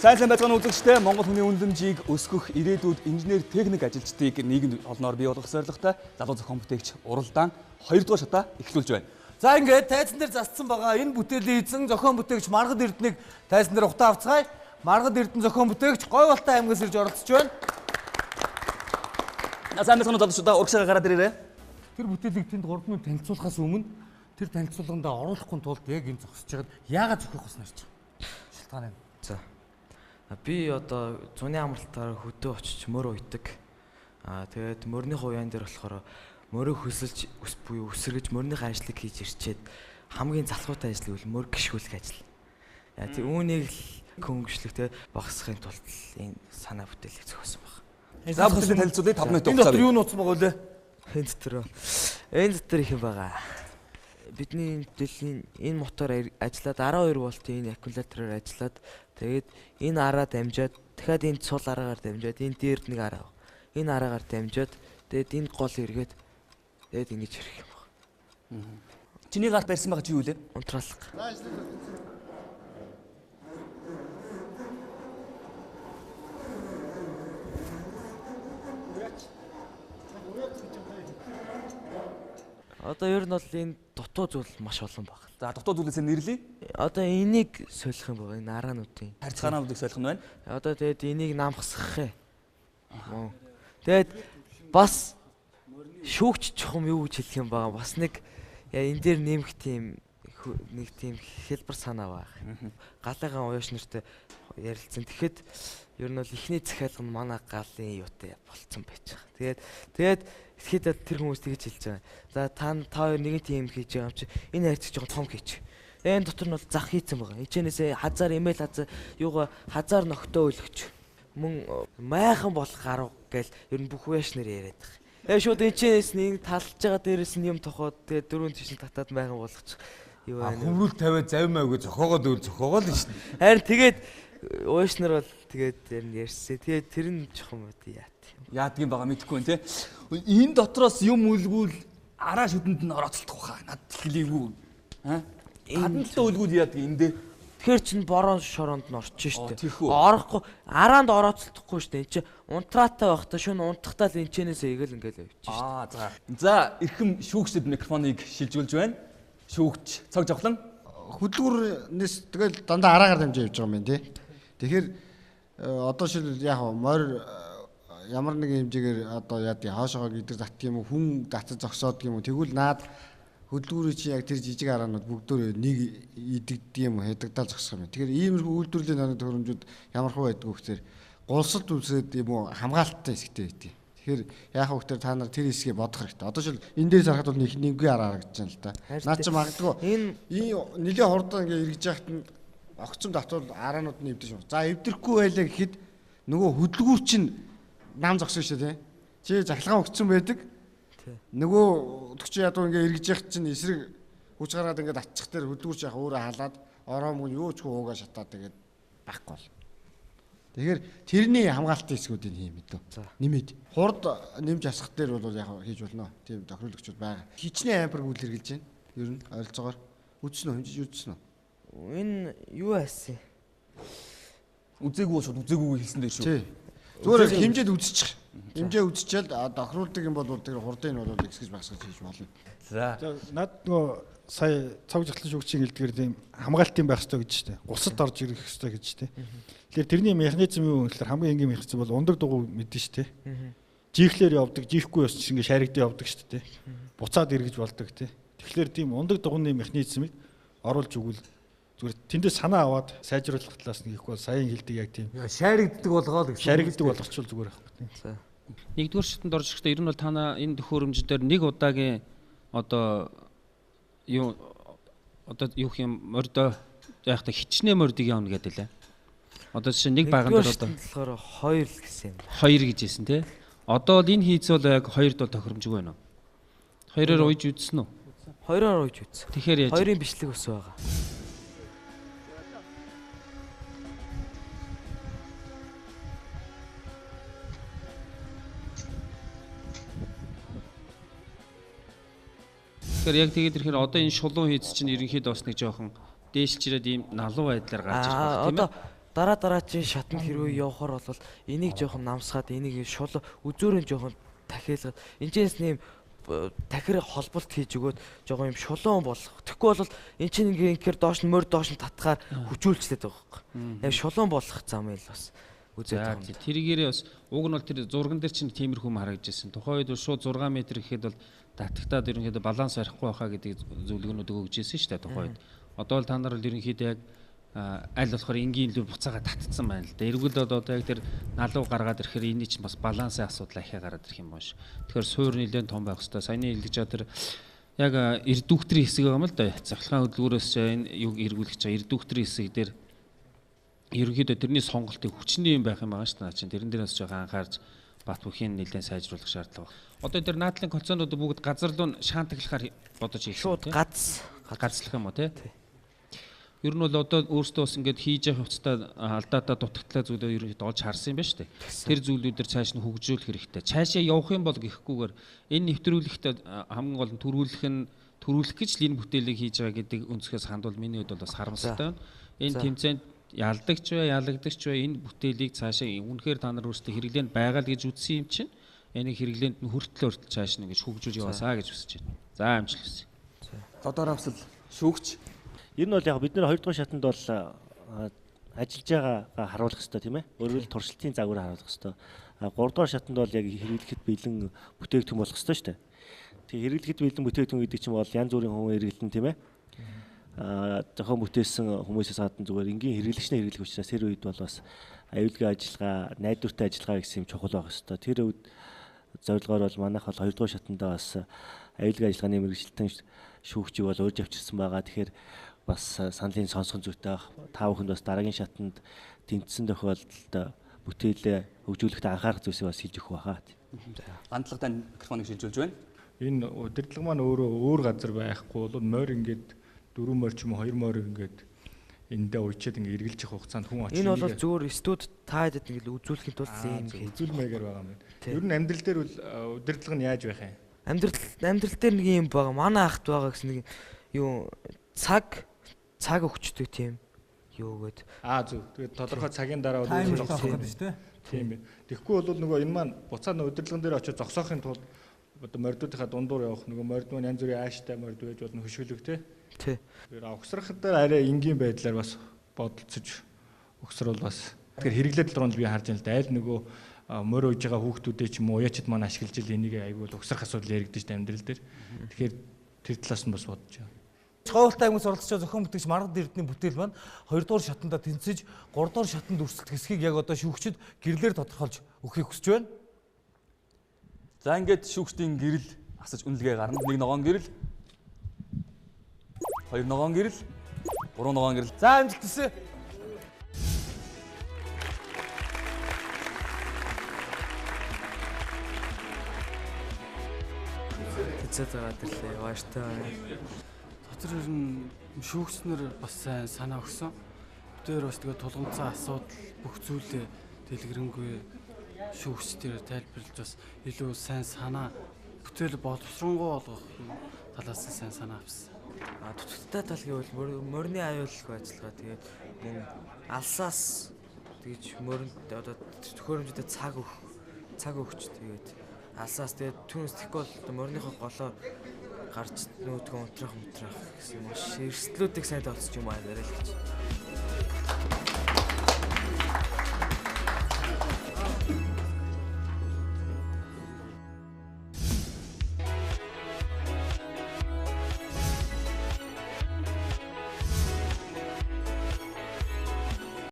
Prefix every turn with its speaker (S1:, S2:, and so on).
S1: Сайн байцгаана үзэгчдээ Монгол хүний үнэлэмжийг өсгөх ирээдүйд инженер техник ажилчдыг нийгэмд олноор бий болгох зорилготой залуу зохион бүтээгч Уралдаан 2 дугаар шатаа эхлүүлж байна.
S2: За ингээд тайзан дээр засцсан байгаа энэ бүтээлийг эзэн зохион бүтээгч Маргад Эрдэнэг тайзан дээр ухтаа авцгаая. Маргад Эрдэнэ зохион бүтээгч Говьолтай аймгаас ирж оролцож байна.
S1: Сайн байцгаана залуучдаа урагшаа гараад ирээрэй.
S2: Тэр бүтээлийг тэнд 3 минут танилцуулахаас өмнө тэр танилцуулганд оруулахгүй тулд яг энэ зогсож байгаад яагаад зохиох вэ гэж шалтгаан юм.
S3: За. Би одоо зуны амралтаар хөдөө очиж мөрөө уйдаг. Тэгээд мөрний хувьяан дээр болохоор мөрөө хөсөлж буюу өсөргөж мөрнийхөө ажлыг хийж ирчээд хамгийн залхуутай ажил бол мөр гიშгүүлэх ажил. Тэг үүнийг л хөнгөшлөх те багасхын тулд энэ санаа бүтээлийг зохиосон баг.
S1: За бүтэлийн танилцуулъя 5 минут
S2: Энэ дотор юу нууцсан байгаа вэ?
S3: Энэ дотор их юм байгаа. Бидний мэдээллийн энэ мотор ажиллаад 12 вольтын энэ аккумулятороор ажиллаад тэгээд энэ араа дамжаад дахиад энэ цул араагаар дамжаад энэ дээр нэг араа. Энэ араагаар дамжаад тэгээд энэ гол эргээд тэгээд ингэж ирэх юм байна.
S1: Чиний гарт барьсан байгаа чи юу вэ?
S3: Унтраалга. Одоо ер нь бол энэ дутуу зүйл маш олон байна.
S1: За дутуу зүйлээс нэрлэе.
S3: Одоо энийг солих юм байна. Энэ араануудын
S1: Харьцаануудыг солих нь байна.
S3: Одоо тэгээд энийг намхасгах юм. Тэгээд бас шүүгч чухам юу гэж хэлэх юм баа. Бас нэг энэ дээр нэмэх тийм нэг тийм хэлбэр санаа байна. Галыгаа уяаш нартай ярилцсан. Тэгэхэд ер нь бол ихний захиалга нь манай галын юутай болцсон байж байгаа. Тэгээд ихэд тэр хүмүүс тэгж хэлж байгаа. За та хоёр нэг тийм хийж байгаа юм чи энэ хайрцаг жоохон том хийж. Энэ дотор нь бол зах хийцэн байгаа. Эчнээсээ хазар имэйл хазар юугаа хазар ногтөө өлгөч. Мөн майхан болох гарав гээл ер нь бүх уяаш нар яриад байгаа. Шууд эчнээс нэг талж байгаа дээрээс нь юм тохоод тэгээд дөрөв тийш татаад майхан болгочих. Юу байна?
S2: Хүмүүл тавиад завимаагүй зохиогоод л зохиогоод л шин.
S3: Харин тэгээд уяаш нар бол тэгээд ярьсан. Тэгээд тэр нь жоохон мод яат.
S1: Яадгийн байгаа мэдэхгүй нэ. Энэ дотроос юм үлгүүл араа шүдэнд нь орооцолдох баха. Над хэлээгүй. Хадналтай үлгүүл яадаг энэ дээр.
S3: Тэгэхээр чинь борон шороонд нь орчих штэ. Орохгүй араанд орооцолдохгүй штэ. Энд чи унтраатай байхдаа шөнө унтахтаа л энчнээсээ игэл ингээл явчих штэ.
S1: За эрхэм шүүгчдэд микрофоныг шилжүүлж байна. Шүүгч цог жавхлан
S4: хөдөлгүүрнээс тэгэл дандаа араагаар дамжиж явж байгаа юм байна тий. Тэгэхээр одоо шил яг морь ямар нэг хэмжээгээр одоо яад хаашаага идэр зат юм уу хүн датаж зогсоод юм уу тэгвэл наад хөдөлгүүрийн чи яг тэр жижиг араанууд бүгдөө нэг идэгдэг юм уу хэдэгдэл зогсох юм. Тэгэхээр иймэрхүү үйлдвэрлэлийн нарийн төхөөрөмжүүд ямар хөө байдг вэ гэхээр гулсалт үсээд юм уу хамгаалалттай хэсэгтэй байдгийг. Тэгэхээр яг хөвгтөр та нар тэр хэсгийг бодох хэрэгтэй. Одоо шил энэ дээр харахад бол нэггүй араа харагдаж байна л да. Наад чи магадгүй энэ нэлээ хурдан ингээ эргэж яхад нь огцом татвал араанууд нь эвдэж байна. За эвдэрэхгүй байлаа гэхэд нөгөө хөдөлгүүр чинь нам зогсон шүү дээ. Чи захлагаа өгцөн байдаг. Нөгөө төгч ядуу ингээ эргэж яхад чинь эсрэг хүч гаргаад ингээ татчих дээр хөдөлгүүр чи яг өөрөө халаад ороомгүй юу ч хуугаа шатаад тэгээд байхгүй бол. Тэгэхээр тэрний хамгаалтын хэсгүүдийг хийм мэдөө. Нэмээд хурд нэмж асах дээр бол яг хийж болно. Тийм тохируулагчуд байгаа. Хичнээн ампер үйл хэрглэж байна. Ер нь ойролцоогоор үзсэн үү? Хэмжиж үзсэн үү?
S3: Энэ юу аасан?
S1: үзээгүй шууд үзээгүйг хэлсэн дээр шүү.
S4: Зүгээр хэмжээд үзчих. Хэмжээ үзчихэл тохируулдаг юм бол тэр хурдыг нь бол ихсгэж багсгаж хийж болно.
S1: За
S5: над нөгөө сая цог жахлан шүүгчийн хэлдгээр тийм хамгаалтын байх ёстой гэж штэ. Гусад орж ирэх ёстой гэж штэ. Тэгэхээр тэрний механизм юу гэхээр хамгийн энгийн механизм бол ундаг дугуй мэдэн штэ. Жихлэр явдаг, жихгүй ёс чинь ингээ шаригдаа явдаг штэ. Буцаад эргэж болдог те. Тэгэхээр тийм ундаг дугуйны механизмыг оруулж өгвөл зүгээр тэндээ санаа аваад сайжруулах талаас нь хийхгүй бол саяын хэлдэг яг тийм.
S2: Шаригддаг болгоо л гэсэн.
S5: Шаригддаг болгочвол зүгээр байхгүй.
S3: За.
S6: Нэгдүгээр шатанд орж ирэхдээ ер нь бол танаа энэ төхөөрөмждөр нэг удаагийн одоо юу юм мордо яах та хичнээн мордыг явна гэдэг лээ. Одоо чинь нэг баган дээр одоо
S3: болохоор 2 л гэсэн юм.
S6: 2 гэж хэлсэн тий. Одоо л энэ хийц бол яг 2-д бол тохиромжгүй байна уу? 2-оор ууж үзсэн үү?
S3: 2-оор ууж үзсэн.
S6: Тэгэхээр яаж
S3: 2-ын бичлэг ус байгаа.
S6: Тэгэхээр яг тэгээд ирэхээр одоо энэ шулуун хийц чинь ерөнхийдөө бас нэг жоохон дээшилж ирээд ийм налуу байдлаар гарч ирэх байна тийм ээ.
S3: дараачийн шатанд хэрвээ явахаар бол энийг жоохон намсгаад энийг шул үзүүрэн жоохон дахиалгаад энэчнээс нэм дахир холболт хийж өгөөд жоохон юм шулуун болгох. Тэгэхгүй бол эн чинь ингээр доош нь морь доош нь татгаар хүчүүлчихэд байгаа байхгүй. Яг шулуун болгох зам ил бас үзээд байгаа.
S6: Тэргээрээ бас уг нь бол тэр зурган дээр чинь тиймэрхүү харагдажсэн. Тухайн үед шууд 6 м гэхэд бол татагтаад ерөнхийдөө баланс барихгүй байхаа гэдэг зөвлөгөөнүүд өгөөжсэн шүү дээ тухайн үед. Одоо л та нар бол ерөнхийдөө яг аль болохоор энгийн илүү буцаага татцсан байна л да. Эргүүл одоо яг тэр налуу гаргаад ирэхээр энэ чинь бас балансын асуудал ахиа гараад ирэх юм байна ш. Тэгэхээр суур нэлээд том байх хэвээр. Саяны хэлж байгаа тэр яг эрдүүхтрийн хэсэг байгаа юм л да. Цахилгаан хөдөлгөөрөөс энэ юг эргүүлэх чаа эрдүүхтрийн хэсэг дээр ерөнхийдөө тэрний сонголтыг хүчний юм байх юм байгаа ш. Наа чинь тэрэн дээрээс жоохон анхаарч бат бүхийн нэлээд сайжруулах шаардлага байна. Одоо тэр наадлын концернууд бүгд газар руу шаантаглахаар бодож хийх
S3: шууд
S6: гацлах юм уу те? Ер нь бол одоо өөрсдөө бас ингээд хийж явах хугацаанд алдаатаа дутагдлаа зүйлээ ерөнхийдөө олж харсан юм байна шүү дээ. Тэр зүйлүүдээр цааш нь хөгжүүлэх хэрэгтэй. Цаашаа явах юм бол гэхгүйгээр энэ нэвтрүүлэгт хамгийн гол нь төрүүлэх гэж л энэ бүтээлийг хийж байгаа гэдэг өнцгөөс хандвал миний хувьд бол бас харамсалтай байна. Энэ тэмцээнд ялдагч бай, ялагдагч бай энэ бүтээлийг цаашаа үнэхээр та нар өөрсдөө хэрэглээнд байгаа л гэж үзсэн юм чинь энийг хэрэглээнд нь хүртэл цааш нь гэж хөгжүүлж яваасаа гэж хүсэж байна. За амжилт хүсье.
S1: Тодоровсол шүүгч.
S7: Ер нь бол яг бид нэр 2 дугаар шатанд бол ажиллаж байгаагаа харуулах хэрэгтэй тийм ээ. Өөрөөр хэл туршилтын загвар харуулах хэрэгтэй. 3 дугаар шатанд бол яг хэрэглэхэд бэлэн бүтээгдэхүүн болох хэрэгтэй шүү дээ. Тэгээ хэрэглэхэд бэлэн бүтээгдэхүүн гэдэг чинь бол янз бүрийн хүн хэрэглэн тийм ээ. Зохион бүтээсэн хүмүүсээс гадна зүгээр энгийн хэрэглэгчний хэрэглэх учраас тэр үед бол бас аюулгүй ажиллагаа, найдвартай ажиллагаа гэсэн юм чухал байх хэрэгтэй. Тэр үед зорилгоор бол манайх бол 2 дугаар шатандаа бас аюулгүй ажиллагааны мэргэжилтэн шүүгчийг бол урьж авчирсан байгаа. Тэгэхээр бас саналын сонсгон зүйтэй байх. Та бүхэнд бас дараагийн шатанд тэнцсэн тохиолдолд бүтээлээ хөгжүүлэхдээ анхаарах зүйлсийг бас хэлж өгөх байхаа.
S1: Ганцлагтай микрофоныг шилжүүлж байна.
S5: Энэ удирдлага маань өөрөө өөр газар байхгүй бол морь ингээд 4 морь ч юм уу 2 морь ингээд эндээ уйчаад ингээд эргэлж явах хугацаанд хүн очиж.
S3: Энэ бол зүгээр студ та хэдэд ингээд үзүүлэхэд бол юм
S5: үзүүлмээгээр байгаа юм байна. Ер нь амьдрал дээр удирдлага нь яаж байх юм?
S3: Амьдрал дээр нэг юм байгаа. Манай ахт байгаа гэсэн нэг юу цаг өгчдөг тийм юу гээд.
S5: Зөв. Тэгээд тодорхой цагийн дараа
S2: тайм болох гэдэг шүү дээ.
S5: Тийм байна. Тэгэхгүй бол нөгөө энэ маань буцаад удирдлагын дээр очиж зогсоохын тулд одоо мордуудынхаа дундуур явах нөгөө морд маань янз бүрийн ааштай морд байж болно хөшөөлөг тий. Тэр огсрахад дээр арай энгийн байдлаар бас бодолцож огсрол бас. Тэгэхээр хэрэглээд руу би харж байна л да. Айл нөгөө морь ууж байгаа хүүхдүүдээ ч юм уу уяачд маань ашиглаж ил энийг айгүй бол огсрах асуудал яригдэж та амьдрал дээр. Тэгэхээр тэр талаас нь бас бодож байна.
S2: Цогцолтой хүмүүс оролцож зохион бүтээгч Маргад Эрдэнэ бүтээл маань 2 дугаар шатанда тэнцэж 3 дугаар шатанд өрсөлдөх хэсгийг яг одоо шүүгчид гэрлээр тодорхойлж өгөхийг хүсэж байна.
S1: За ингээд шүүгчдийн гэрэл асаж үнэлгээ гарна. 1 ногоон гэрэл, 2 ногоон гэрэл, 3 ногоон гэрэл.
S2: За амжилт хүсье.
S3: Тэцээд байгаа гэрлээ баяртай.
S8: Тэр ер нь шүүгчнэр бас сайн санаа өгсөн. Тэр бас тэгээ тулгымцсан асуудал бүх зүйлээ дэлгэрэнгүй шүүгчдээр тайлбарлаж бас илүү сайн санаа бүтээл боловсронгуй болгох талаас нь сайн санаа авсан.
S3: Дутагдaltaй тал гэвэл морины аюулгүй ажиллагаа тэгээд мөн алсаас тэгж моринд одоо төхөөрөмжөд цаг өгч тэгээд алсаас тэгээд түүнээс тэгэхгүй бол мориныхоо голоор гарч нөөдгөө унтрах гэсэн маш эрсдлүүдийг сайн тооцож юм аа яриа л гэж.